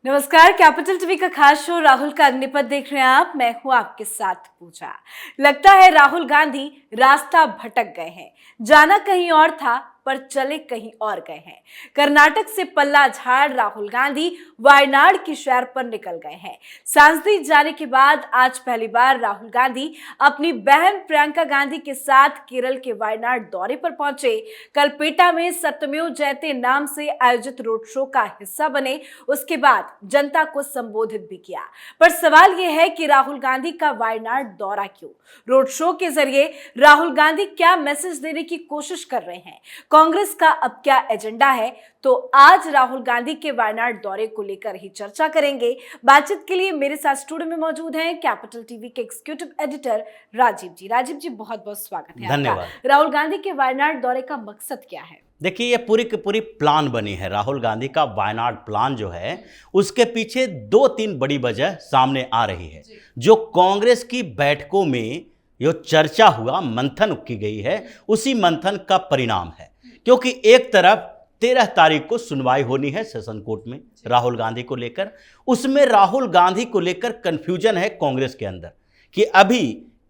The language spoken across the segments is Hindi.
नमस्कार। कैपिटल टीवी का खास शो राहुल का अग्निपथ देख रहे हैं आप। मैं हूं आपके साथ पूजा। लगता है राहुल गांधी रास्ता भटक गए हैं। जाना कहीं और था पर चले कहीं और गए हैं। कर्नाटक से पल्ला झाड़ राहुल गांधी वायनाड की सैर पर निकल गए हैं। सांसदी जाने के बाद आज पहली बार राहुल गांधी अपनी बहन प्रियंका गांधी के साथ केरल के वायनाड दौरे पर पहुंचे। कलपेटा में सत्यमेव जयते नाम से आयोजित रोड शो का हिस्सा बने। उसके बाद जनता को संबोधित भी किया। पर सवाल यह है कि राहुल गांधी का वायनाड दौरा क्यों? रोड शो के जरिए राहुल गांधी क्या मैसेज देने की कोशिश कर रहे हैं? कांग्रेस का अब क्या एजेंडा है? तो आज राहुल गांधी के वायनाड दौरे को लेकर ही चर्चा करेंगे। बातचीत के लिए मेरे साथ स्टूडियो में मौजूद हैं कैपिटल टीवी के एग्जीक्यूटिव एडिटर राजीव जी। राजीव जी, बहुत बहुत स्वागत है। धन्यवाद। राहुल गांधी के वायनाड दौरे का मकसद क्या है? देखिए, ये पूरी की पूरी प्लान बनी है। राहुल गांधी का वायनाड प्लान जो है उसके पीछे 2-3 बड़ी वजह सामने आ रही है। जो कांग्रेस की बैठकों में जो चर्चा हुआ, मंथन की गई है, उसी मंथन का परिणाम है। क्योंकि एक तरफ 13 तारीख को सुनवाई होनी है सेशन कोर्ट में राहुल गांधी को लेकर। उसमें राहुल गांधी को लेकर कंफ्यूजन है कांग्रेस के अंदर कि अभी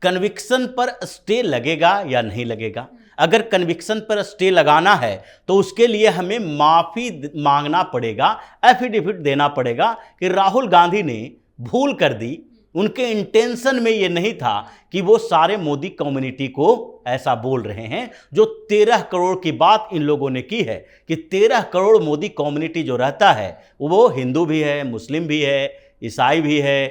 कन्विक्शन पर स्टे लगेगा या नहीं लगेगा। अगर कन्विक्शन पर स्टे लगाना है तो उसके लिए हमें माफ़ी मांगना पड़ेगा, एफिडेविट देना पड़ेगा कि राहुल गांधी ने भूल कर दी। उनके इंटेंशन में ये नहीं था कि वो सारे मोदी कम्युनिटी को ऐसा बोल रहे हैं। जो 13 करोड़ की बात इन लोगों ने की है कि 13 करोड़ मोदी कम्युनिटी जो रहता है वो हिंदू भी है, मुस्लिम भी है, ईसाई भी है,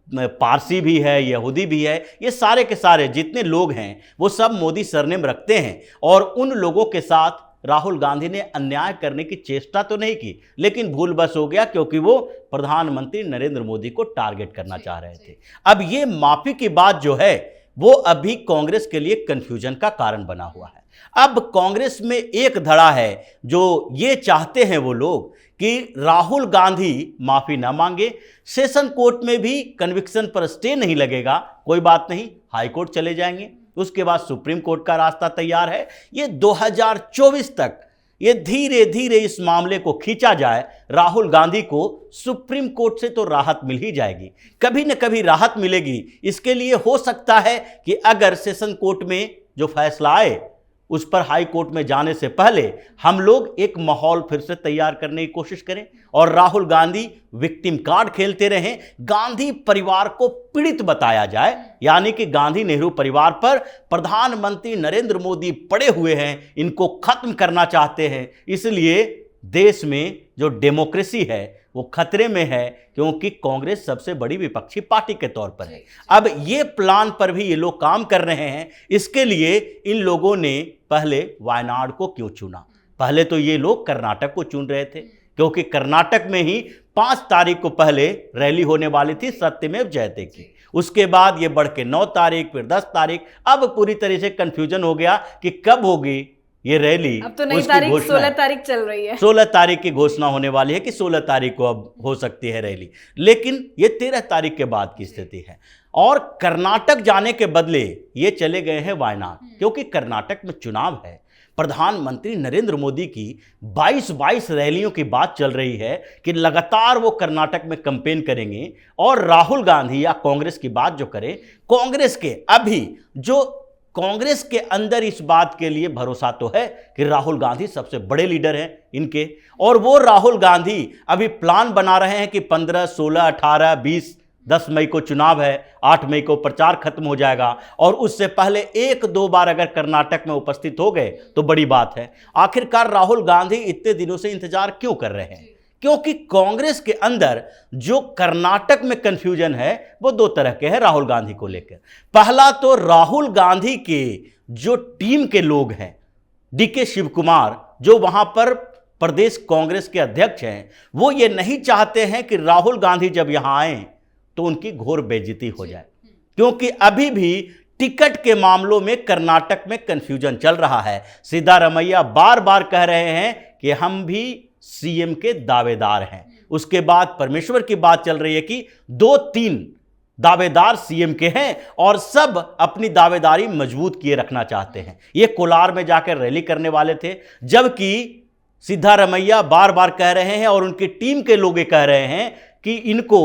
पारसी भी है, यहूदी भी है। ये सारे के सारे जितने लोग हैं वो सब मोदी सरनेम रखते हैं। और उन लोगों के साथ राहुल गांधी ने अन्याय करने की चेष्टा तो नहीं की, लेकिन भूल बस हो गया क्योंकि वो प्रधानमंत्री नरेंद्र मोदी को टारगेट करना चाह रहे थे। अब ये माफी की बात जो है वो अभी कांग्रेस के लिए कंफ्यूजन का कारण बना हुआ है। अब कांग्रेस में एक धड़ा है जो ये चाहते हैं वो लोग कि राहुल गांधी माफी ना मांगे, सेशन कोर्ट में भी कन्विक्शन पर स्टे नहीं लगेगा, कोई बात नहीं, हाई कोर्ट चले जाएंगे, उसके बाद सुप्रीम कोर्ट का रास्ता तैयार है। ये 2024 तक ये धीरे धीरे इस मामले को खींचा जाए, राहुल गांधी को सुप्रीम कोर्ट से तो राहत मिल ही जाएगी, कभी न कभी राहत मिलेगी। इसके लिए हो सकता है कि अगर सेशन कोर्ट में जो फैसला आए उस पर हाई कोर्ट में जाने से पहले हम लोग एक माहौल फिर से तैयार करने की कोशिश करें और राहुल गांधी विक्टिम कार्ड खेलते रहें। गांधी परिवार को पीड़ित बताया जाए, यानी कि गांधी नेहरू परिवार पर प्रधानमंत्री नरेंद्र मोदी पड़े हुए हैं, इनको खत्म करना चाहते हैं। इसलिए देश में जो डेमोक्रेसी है वो खतरे में है, क्योंकि कांग्रेस सबसे बड़ी विपक्षी पार्टी के तौर पर है। अब ये प्लान पर भी ये लोग काम कर रहे हैं। इसके लिए इन लोगों ने पहले वायनाड को क्यों चुना? पहले तो ये लोग कर्नाटक को चुन रहे थे, क्योंकि कर्नाटक में ही 5 तारीख को पहले रैली होने वाली थी सत्यमेव जयते की। उसके बाद ये बढ़ के 9 तारीख, फिर 10 तारीख। अब पूरी तरह से कंफ्यूजन हो गया कि कब होगी ये रैली। अब तो नई तारीख 16 तारीख चल रही है। 16 तारीख की घोषणा होने वाली है कि 16 तारीख को अब हो सकती है रैली, लेकिन ये 13 तारीख के बाद की स्थिति है। और कर्नाटक जाने के बदले ये चले गए हैं वायनाड, क्योंकि कर्नाटक में चुनाव है। प्रधानमंत्री नरेंद्र मोदी की 22 रैलियों की बात चल रही है कि लगातार वो कर्नाटक में कैंपेन करेंगे। और राहुल गांधी या कांग्रेस की बात जो करें, कांग्रेस के अभी जो कांग्रेस के अंदर इस बात के लिए भरोसा तो है कि राहुल गांधी सबसे बड़े लीडर हैं इनके, और वो राहुल गांधी अभी प्लान बना रहे हैं कि 15, 16, 18, 20, 10 मई को चुनाव है, 8 मई को प्रचार खत्म हो जाएगा, और उससे पहले 1-2 बार अगर कर्नाटक में उपस्थित हो गए तो बड़ी बात है। आखिरकार राहुल गांधी इतने दिनों से इंतजार क्यों कर रहे हैं? क्योंकि कांग्रेस के अंदर जो कर्नाटक में कंफ्यूजन है वो 2 तरह के हैं राहुल गांधी को लेकर। पहला तो राहुल गांधी के जो टीम के लोग हैं, डीके शिव कुमार जो वहां पर प्रदेश कांग्रेस के अध्यक्ष हैं, वो ये नहीं चाहते हैं कि राहुल गांधी जब यहां आए तो उनकी घोर बेइज्जती हो जाए, क्योंकि अभी भी टिकट के मामलों में कर्नाटक में कंफ्यूजन चल रहा है। सिद्धारमैया बार बार कह रहे हैं कि हम भी सीएम के दावेदार हैं। उसके बाद परमेश्वर की बात चल रही है कि 2-3 दावेदार सीएम के हैं और सब अपनी दावेदारी मजबूत किए रखना चाहते हैं। ये कोलार में जाकर रैली करने वाले थे, जबकि सिद्धारमैया बार बार कह रहे हैं और उनकी टीम के लोग कह रहे हैं कि इनको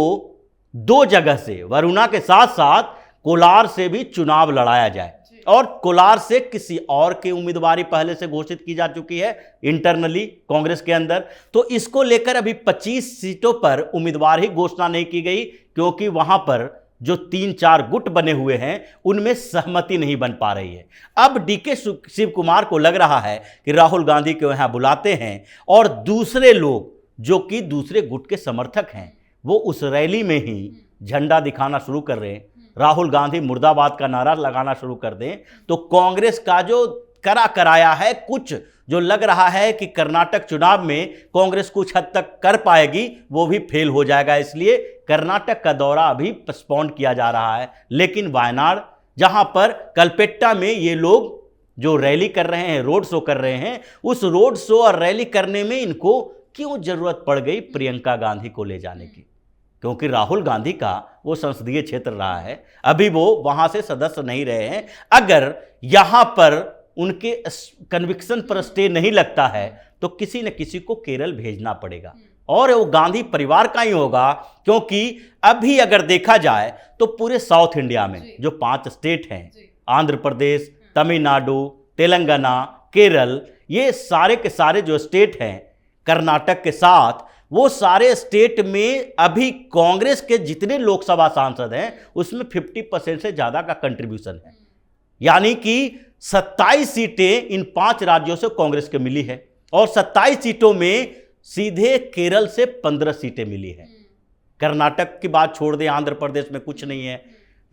दो जगह से, वरुणा के साथ साथ कोलार से भी चुनाव लड़ाया जाए, और कोलार से किसी और की उम्मीदवारी पहले से घोषित की जा चुकी है इंटरनली कांग्रेस के अंदर। तो इसको लेकर अभी 25 सीटों पर उम्मीदवार ही घोषणा नहीं की गई, क्योंकि वहां पर जो 3-4 गुट बने हुए हैं उनमें सहमति नहीं बन पा रही है। अब डीके शिव कुमार को लग रहा है कि राहुल गांधी को यहां बुलाते हैं और दूसरे लोग जो कि दूसरे गुट के समर्थक हैं वो उस रैली में ही झंडा दिखाना शुरू कर रहे हैं, राहुल गांधी मुर्दाबाद का नारा लगाना शुरू कर दें, तो कांग्रेस का जो कराया है, कुछ जो लग रहा है कि कर्नाटक चुनाव में कांग्रेस कुछ हद तक कर पाएगी, वो भी फेल हो जाएगा। इसलिए कर्नाटक का दौरा अभी पोस्टपोन किया जा रहा है। लेकिन वायनाड, जहां पर कलपेट्टा में ये लोग जो रैली कर रहे हैं, रोड शो कर रहे हैं, उस रोड शो और रैली करने में इनको क्यों जरूरत पड़ गई प्रियंका गांधी को ले जाने की? क्योंकि राहुल गांधी का वो संसदीय क्षेत्र रहा है, अभी वो वहां से सदस्य नहीं रहे हैं। अगर यहां पर उनके कन्विक्शन पर स्टे नहीं लगता है तो किसी न किसी को केरल भेजना पड़ेगा, और वो गांधी परिवार का ही होगा। क्योंकि अभी अगर देखा जाए तो पूरे साउथ इंडिया में जो 5 स्टेट हैं, आंध्र प्रदेश, तमिलनाडु, तेलंगाना, केरल, ये सारे के सारे जो स्टेट हैं कर्नाटक के साथ, वो सारे स्टेट में अभी कांग्रेस के जितने लोकसभा सांसद हैं उसमें 50% से ज्यादा का कंट्रीब्यूशन है। यानी कि 27 सीटें इन 5 राज्यों से कांग्रेस के मिली है, और 27 सीटों में सीधे केरल से 15 सीटें मिली है। कर्नाटक की बात छोड़ दें, आंध्र प्रदेश में कुछ नहीं है,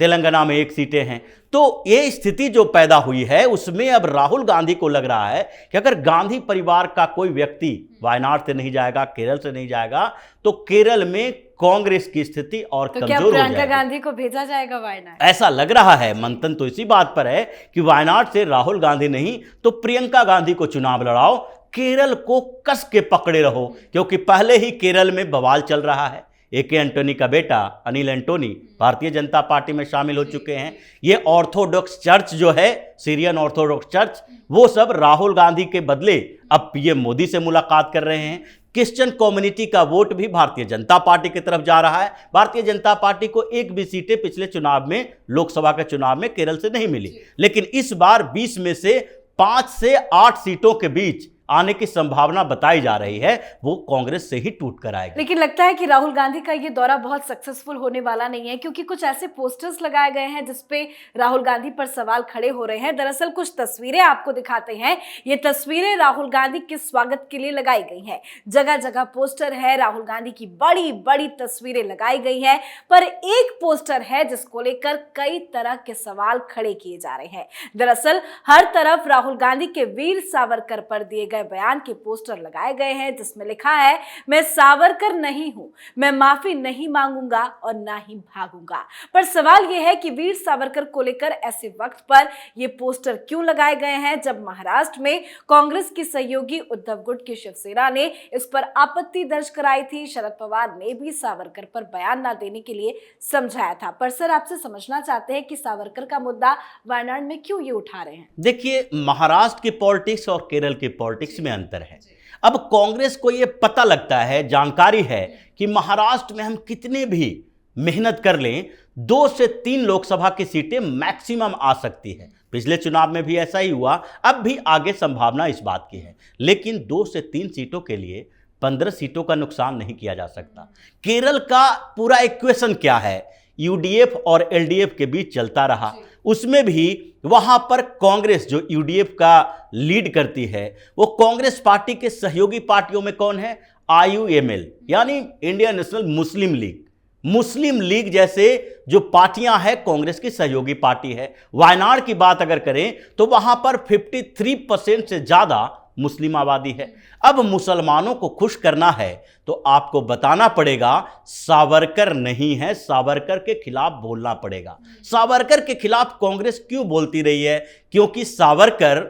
तेलंगाना में 1 सीटें हैं। तो ये स्थिति जो पैदा हुई है उसमें अब राहुल गांधी को लग रहा है कि अगर गांधी परिवार का कोई व्यक्ति वायनाड से नहीं जाएगा, केरल से नहीं जाएगा, तो केरल में कांग्रेस की स्थिति और तो कमजोर हो जाएगी। प्रियंका गांधी को भेजा जाएगा वायनाड? ऐसा लग रहा है। मंथन तो इसी बात पर है कि वायनाड से राहुल गांधी नहीं तो प्रियंका गांधी को चुनाव लड़ाओ, केरल को कस के पकड़े रहो, क्योंकि पहले ही केरल में बवाल चल रहा है। ए.के. एंटोनी का बेटा अनिल एंटोनी भारतीय जनता पार्टी में शामिल हो चुके हैं। ये ऑर्थोडॉक्स चर्च जो है, सीरियन ऑर्थोडॉक्स चर्च, वो सब राहुल गांधी के बदले अब पीएम मोदी से मुलाकात कर रहे हैं। क्रिश्चियन कम्युनिटी का वोट भी भारतीय जनता पार्टी की तरफ जा रहा है। भारतीय जनता पार्टी को 1 भी सीटें पिछले चुनाव में, लोकसभा के चुनाव में केरल से नहीं मिली, लेकिन इस बार 20 में से 5 से 8 सीटों के बीच आने की संभावना बताई जा रही है, वो कांग्रेस से ही टूट कर आएगी। लेकिन लगता है कि राहुल गांधी का ये दौरा बहुत सक्सेसफुल होने वाला नहीं है, क्योंकि कुछ ऐसे पोस्टर्स लगाए गए हैं जिसपे राहुल गांधी पर सवाल खड़े हो रहे हैं। दरअसल कुछ तस्वीरें आपको दिखाते हैं। ये तस्वीरें राहुल गांधी के स्वागत के लिए लगाई गई हैं। जगह जगह पोस्टर है, राहुल गांधी की बड़ी बड़ी तस्वीरें लगाई गई हैं, पर एक पोस्टर है जिसको लेकर कई तरह के सवाल खड़े किए जा रहे हैं। दरअसल हर तरफ राहुल गांधी के वीर सावरकर पर दिए गए बयान के पोस्टर लगाए गए हैं, जिसमें लिखा है, मैं सावरकर नहीं हूं, मैं माफी नहीं मांगूंगा और ना ही भागूंगा। पर सवाल यह है कि वीर सावरकर को लेकर ऐसे वक्त पर यह पोस्टर क्यों लगाए गए हैं, जब महाराष्ट्र में कांग्रेस की सहयोगी उद्धव गुट की शिवसेना ने इस पर आपत्ति दर्ज कराई थी। शरद पवार ने भी सावरकर पर बयान न देने के लिए समझाया था। पर सर, आपसे समझना चाहते हैं कि सावरकर का मुद्दा वायनाड में क्यों ये उठा रहे हैं? देखिए, महाराष्ट्र की पॉलिटिक्स और केरल की पॉलिटिक्स में अंतर है। अब कांग्रेस को यह पता लगता है, जानकारी है कि महाराष्ट्र में हम कितने भी मेहनत कर लें, 2 से 3 लोकसभा की सीटें मैक्सिमम आ सकती है। पिछले चुनाव में भी ऐसा ही हुआ, अब भी आगे संभावना इस बात की है। लेकिन 2 से 3 सीटों के लिए 15 सीटों का नुकसान नहीं किया जा सकता। केरल का पूरा इक्वेशन क्या है, यूडीएफ और एलडीएफ के बीच चलता रहा। उसमें भी वहां पर कांग्रेस जो यूडीएफ का लीड करती है, वो कांग्रेस पार्टी के सहयोगी पार्टियों में कौन है? आईयूएमएल, यानी इंडियन नेशनल मुस्लिम लीग। मुस्लिम लीग जैसे जो पार्टियां हैं कांग्रेस की सहयोगी पार्टी है। वायनाड की बात अगर करें तो वहां पर 53% से ज्यादा मुस्लिम आबादी है। अब मुसलमानों को खुश करना है तो आपको बताना पड़ेगा सावरकर नहीं है, सावरकर के खिलाफ बोलना पड़ेगा। सावरकर के खिलाफ कांग्रेस क्यों बोलती रही है? क्योंकि सावरकर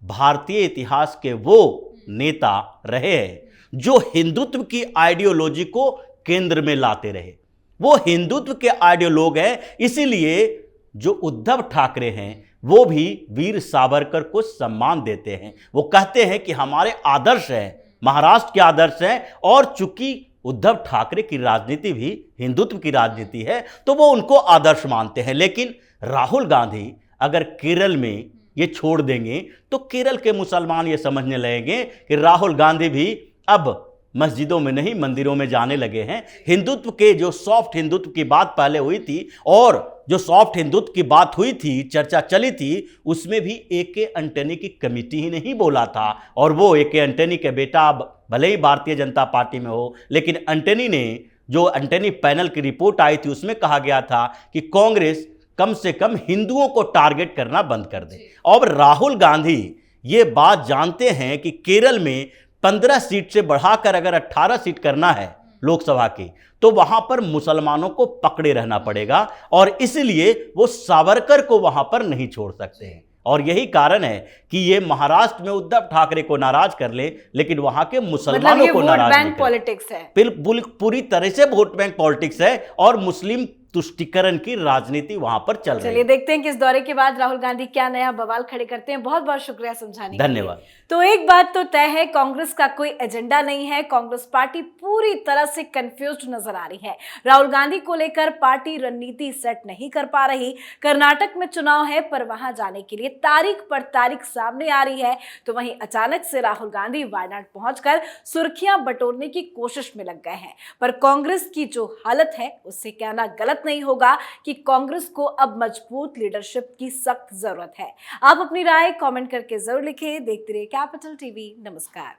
भारतीय इतिहास के वो नेता रहे हैं जो हिंदुत्व की आइडियोलॉजी को केंद्र में लाते रहे। वो हिंदुत्व के आइडियोलॉग हैं। इसीलिए जो उद्धव ठाकरे हैं वो भी वीर सावरकर को सम्मान देते हैं। वो कहते हैं कि हमारे आदर्श हैं, महाराष्ट्र के आदर्श हैं, और चूंकि उद्धव ठाकरे की राजनीति भी हिंदुत्व की राजनीति है, तो वो उनको आदर्श मानते हैं। लेकिन राहुल गांधी अगर केरल में ये छोड़ देंगे तो केरल के मुसलमान ये समझने लगेंगे कि राहुल गांधी भी अब मस्जिदों में नहीं मंदिरों में जाने लगे हैं। हिंदुत्व के जो सॉफ्ट हिंदुत्व की बात पहले हुई थी और जो सॉफ्ट हिंदुत्व की बात हुई थी, चर्चा चली थी, उसमें भी ए.के. एंटनी की कमेटी ही नहीं बोला था। और वो ए.के. एंटनी के बेटा अब भले ही भारतीय जनता पार्टी में हो, लेकिन एंटनी ने जो एंटनी पैनल की रिपोर्ट आई थी उसमें कहा गया था कि कांग्रेस कम से कम हिंदुओं को टारगेट करना बंद कर दे। और राहुल गांधी ये बात जानते हैं कि केरल में 15 सीट से बढ़ाकर अगर 18 सीट करना है लोकसभा की, तो वहां पर मुसलमानों को पकड़े रहना पड़ेगा और इसलिए वो सावरकर को वहां पर नहीं छोड़ सकते हैं। और यही कारण है कि ये महाराष्ट्र में उद्धव ठाकरे को नाराज कर ले, लेकिन वहां के मुसलमानों को नाराज नहीं कर। पॉलिटिक्स है, बिल्कुल पूरी तरह से वोट बैंक पॉलिटिक्स है और मुस्लिम तुष्टिकरण की राजनीति वहां पर चल रही है। चलिए देखते हैं कि इस दौरे के बाद राहुल गांधी क्या नया बवाल खड़े करते हैं। बहुत बहुत शुक्रिया समझाने के लिए। धन्यवाद। तो एक बात तो तय है, कांग्रेस का कोई एजेंडा नहीं है। कांग्रेस पार्टी पूरी तरह से कंफ्यूज्ड नजर आ रही है। राहुल गांधी को लेकर पार्टी रणनीति सेट नहीं कर पा रही। कर्नाटक में चुनाव है, पर वहां जाने के लिए तारीख पर तारीख सामने आ रही है, तो वहीं अचानक से राहुल गांधी वायनाड पहुंचकर सुर्खियां बटोरने की कोशिश में लग गए हैं। पर कांग्रेस की जो हालत है उससे कहना गलत नहीं होगा कि कांग्रेस को अब मजबूत लीडरशिप की सख्त जरूरत है। आप अपनी राय कमेंट करके जरूर लिखें। देखते रहिए कैपिटल टीवी। नमस्कार।